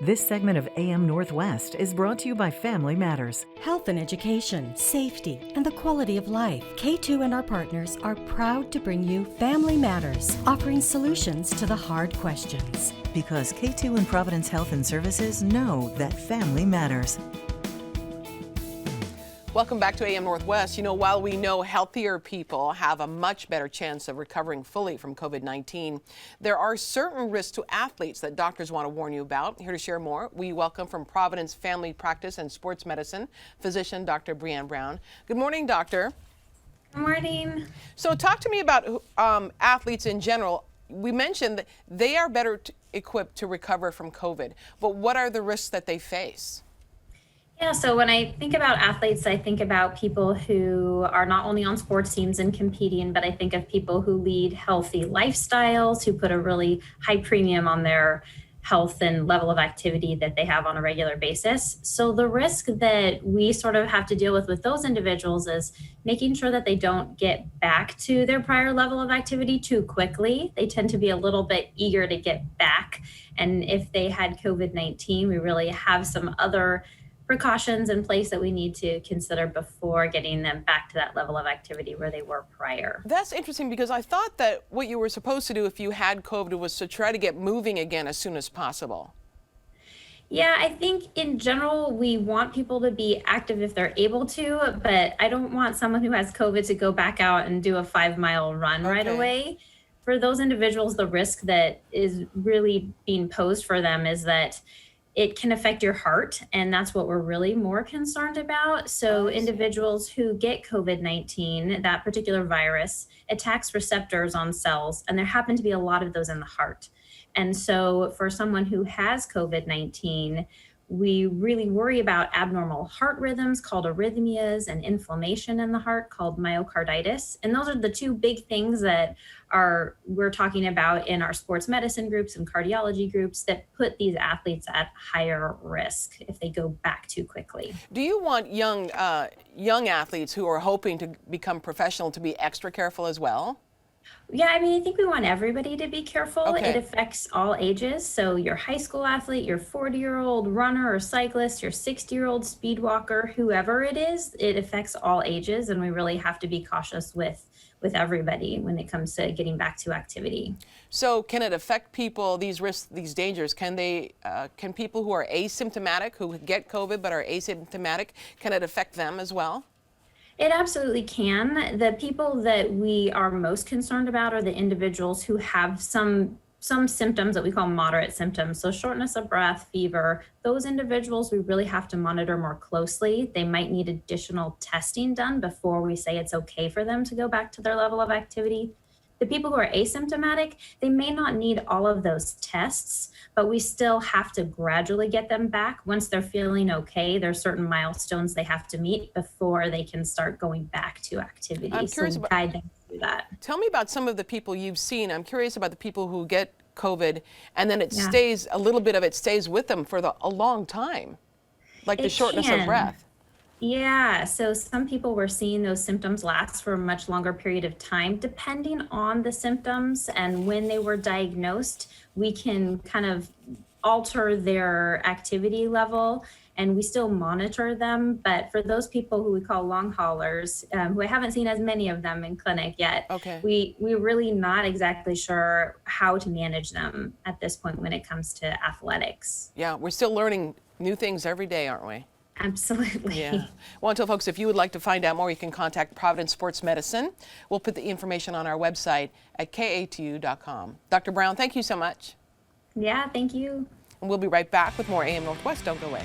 This segment of AM Northwest is brought to you by Family Matters. Health and education, safety, and the quality of life. KATU and our partners are proud to bring you Family Matters, offering solutions to the hard questions. Because KATU and Providence Health and Services know that family matters. Welcome back to AM Northwest. You know, while we know healthier people have a much better chance of recovering fully from COVID-19, there are certain risks to athletes that doctors want to warn you about. Here to share more, we welcome from Providence Family Practice and Sports Medicine, physician Dr. Brianne Brown. Good morning, doctor. Good morning. So talk to me about athletes in general. We mentioned that they are better equipped to recover from COVID, but what are the risks that they face? Yeah, so when I think about athletes, I think about people who are not only on sports teams and competing, but I think of people who lead healthy lifestyles, who put a really high premium on their health and level of activity that they have on a regular basis. So the risk that we sort of have to deal with those individuals is making sure that they don't get back to their prior level of activity too quickly. They tend to be a little bit eager to get back. And if they had COVID-19, we really have some other precautions in place that we need to consider before getting them back to that level of activity where they were prior. That's interesting because I thought that what you were supposed to do if you had COVID was to try to get moving again as soon as possible. Yeah, I think in general, we want people to be active if they're able to, but I don't want someone who has COVID to go back out and do a 5-mile run right away. For those individuals, the risk that is really being posed for them is that it can affect your heart, and that's what we're really more concerned about. So individuals who get COVID-19, that particular virus attacks receptors on cells, and there happen to be a lot of those in the heart. And so for someone who has COVID-19, we really worry about abnormal heart rhythms called arrhythmias and inflammation in the heart called myocarditis. And those are the two big things that we're talking about in our sports medicine groups and cardiology groups that put these athletes at higher risk if they go back too quickly. Do you want young athletes who are hoping to become professional to be extra careful as well? Yeah, I mean, I think we want everybody to be careful. Okay. It affects all ages. So your high school athlete, your 40-year-old runner or cyclist, your 60-year-old speed walker, whoever it is, it affects all ages. And we really have to be cautious with everybody when it comes to getting back to activity. So can it affect people, these risks, these dangers? Can people who are asymptomatic, who get COVID but are asymptomatic, can it affect them as well? It absolutely can. The people that we are most concerned about are the individuals who have some symptoms that we call moderate symptoms. So shortness of breath, fever, those individuals we really have to monitor more closely. They might need additional testing done before we say it's okay for them to go back to their level of activity. The people who are asymptomatic, they may not need all of those tests, but we still have to gradually get them back. Once they're feeling okay, there are certain milestones they have to meet before they can start going back to activity. I'm curious so we guide them through that. Tell me about some of the people you've seen. I'm curious about the people who get COVID and then it stays, a little bit of it stays with them for a long time, like the shortness of breath. Yeah, so some people were seeing those symptoms last for a much longer period of time. Depending on the symptoms and when they were diagnosed, we can kind of alter their activity level and we still monitor them. But for those people who we call long haulers, who I haven't seen as many of them in clinic yet, we're really not exactly sure how to manage them at this point when it comes to athletics. Yeah, we're still learning new things every day, aren't we? Absolutely. Yeah. I want to tell folks, if you would like to find out more, you can contact Providence Sports Medicine. We'll put the information on our website at KATU.com. Dr. Brown, thank you so much. Yeah, thank you. And we'll be right back with more AM Northwest. Don't go away.